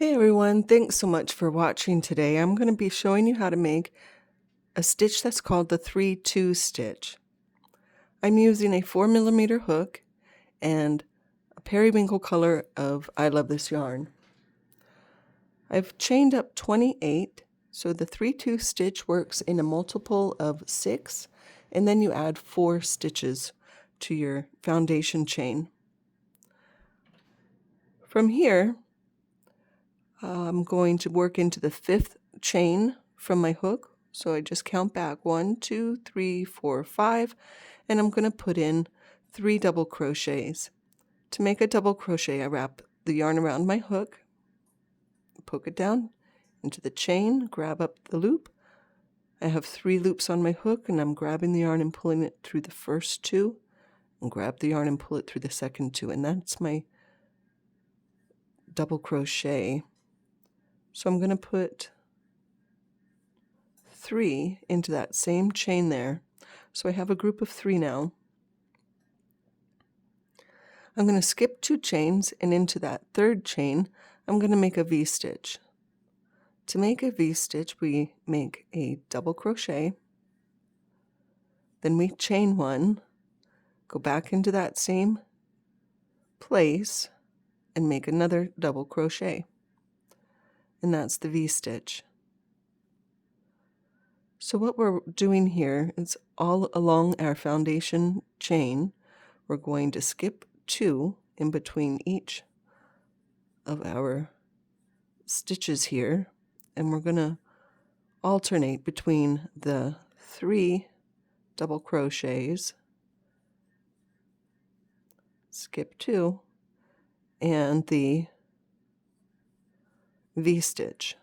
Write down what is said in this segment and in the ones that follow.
Hey everyone, thanks so much for watching today. I'm going to be showing you how to make a stitch that's called the 3-2 stitch. I'm using a 4mm hook and a periwinkle color of I Love This Yarn. I've chained up 28, so the 3-2 stitch works in a multiple of 6, and then you add 4 stitches to your foundation chain. From here, I'm going to work into the 5th chain from my hook. So I just count back 1, 2, 3, 4, 5, and I'm going to put in 3 double crochets. To make a double crochet, I wrap the yarn around my hook, poke it down into the chain, grab up the loop. I have 3 loops on my hook, and I'm grabbing the yarn and pulling it through the first 2, and grab the yarn and pull it through the second 2, and that's my double crochet. So I'm going to put 3 into that same chain there. So I have a group of 3 now. I'm going to skip 2 chains, and into that 3rd chain I'm going to make a V-stitch. To make a V-stitch, we make a double crochet, then we chain 1, go back into that same place and make another double crochet, and that's the V-stitch. So what we're doing here is all along our foundation chain, we're going to skip 2 in between each of our stitches here, and we're going to alternate between the 3 double crochets, skip 2, and the V-stitch.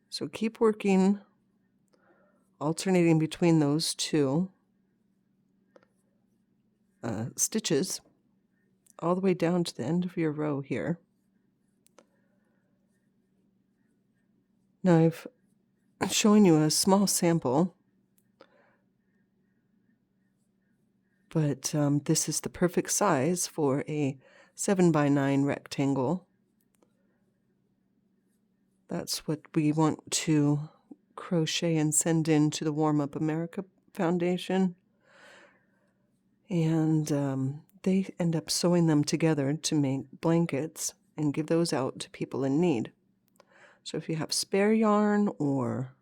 So keep working, alternating between those 2 stitches all the way down to the end of your row here. Now I've shown you a small sample, but this is the perfect size for a 7x9 rectangle. That's what we want to crochet and send in to the Warm Up America Foundation. And they end up sewing them together to make blankets and give those out to people in need. So if you have spare yarn or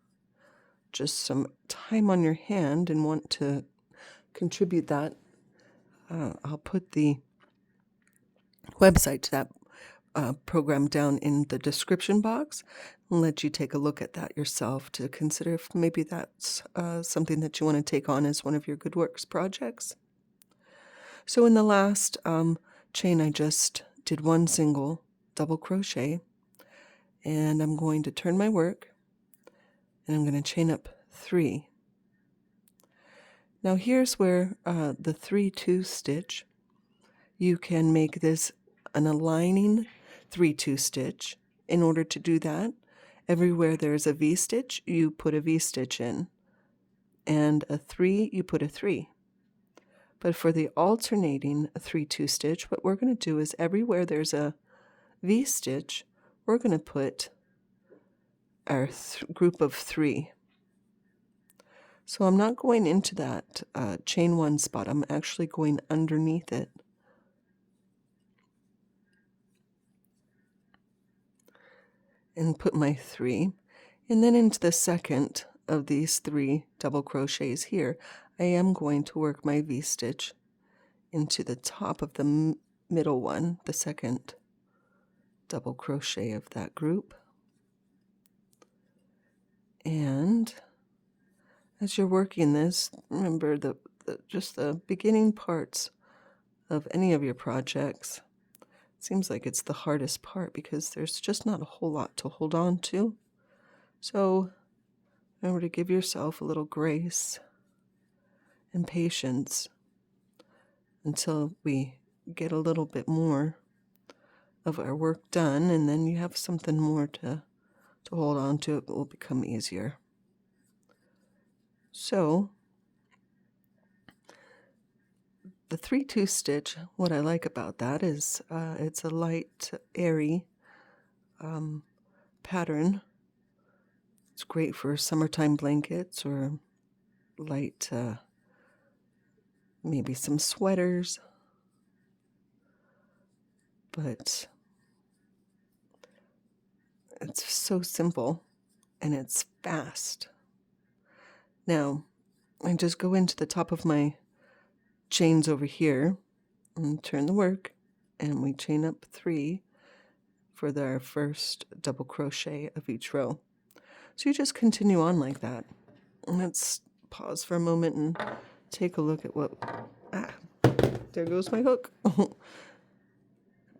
just some time on your hand and want to contribute that, I'll put the website to that program down in the description box and let you take a look at that yourself to consider if maybe that's something that you want to take on as one of your Good Works projects. So in the last chain, I just did 1 single double crochet, and I'm going to turn my work, and I'm going to chain up 3. Now here's where the 3-2 stitch, you can make this an aligning 3-2 stitch. In order to do that, everywhere there's a V-stitch, you put a V-stitch in, and a 3, you put a 3. But for the alternating 3-2 stitch, what we're going to do is everywhere there's a V-stitch, we're going to put our group of 3. So I'm not going into that chain 1 spot. I'm actually going underneath it. And put my 3. And then into the second of these 3 double crochets here, I am going to work my V-stitch into the top of the middle one, the second double crochet of that group. And as you're working this, remember just the beginning parts of any of your projects. It seems like it's the hardest part because there's just not a whole lot to hold on to. So remember to give yourself a little grace and patience until we get a little bit more of our work done, and then you have something more to hold on to. It will become easier. So the 3-2 stitch, what I like about that is it's a light, airy pattern. It's great for summertime blankets or light, maybe some sweaters. But it's so simple and it's fast. Now, I just go into the top of my chains over here and turn the work, and we chain up 3 for our first double crochet of each row. So you just continue on like that. Let's pause for a moment and take a look at what, there goes my hook.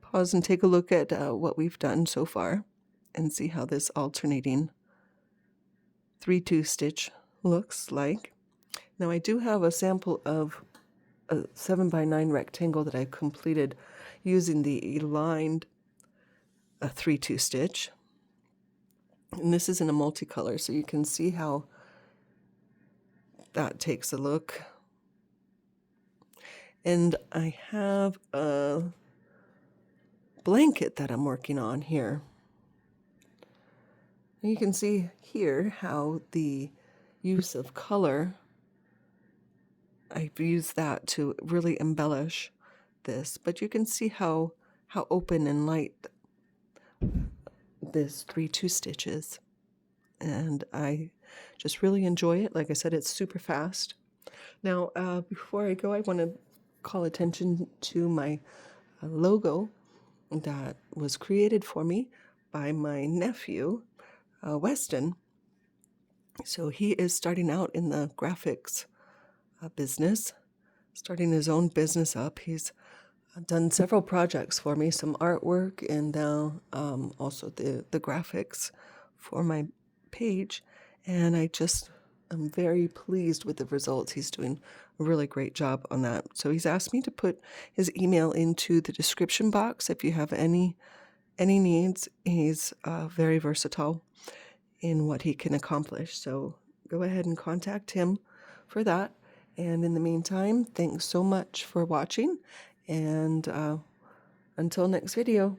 Pause and take a look at what we've done so far and see how this alternating 3-2 stitch looks like. Now I do have a sample of a 7x9 rectangle that I completed using the aligned 3-2 stitch. And this is in a multicolor, so you can see how that takes a look. And I have a blanket that I'm working on here. And you can see here how the use of color, I've used that to really embellish this, but you can see how open and light this 3-2 stitch is. And I just really enjoy it. Like I said, it's super fast. Now, before I go, I want to call attention to my logo that was created for me by my nephew, Weston. So he is starting out in the graphics business, starting his own business up. He's done several projects for me, some artwork, and now also the graphics for my page. And I'm very pleased with the results. He's doing a really great job on that. So he's asked me to put his email into the description box if you have any needs. He's very versatile in what he can accomplish. So go ahead and contact him for that. And in the meantime, thanks so much for watching. And until next video.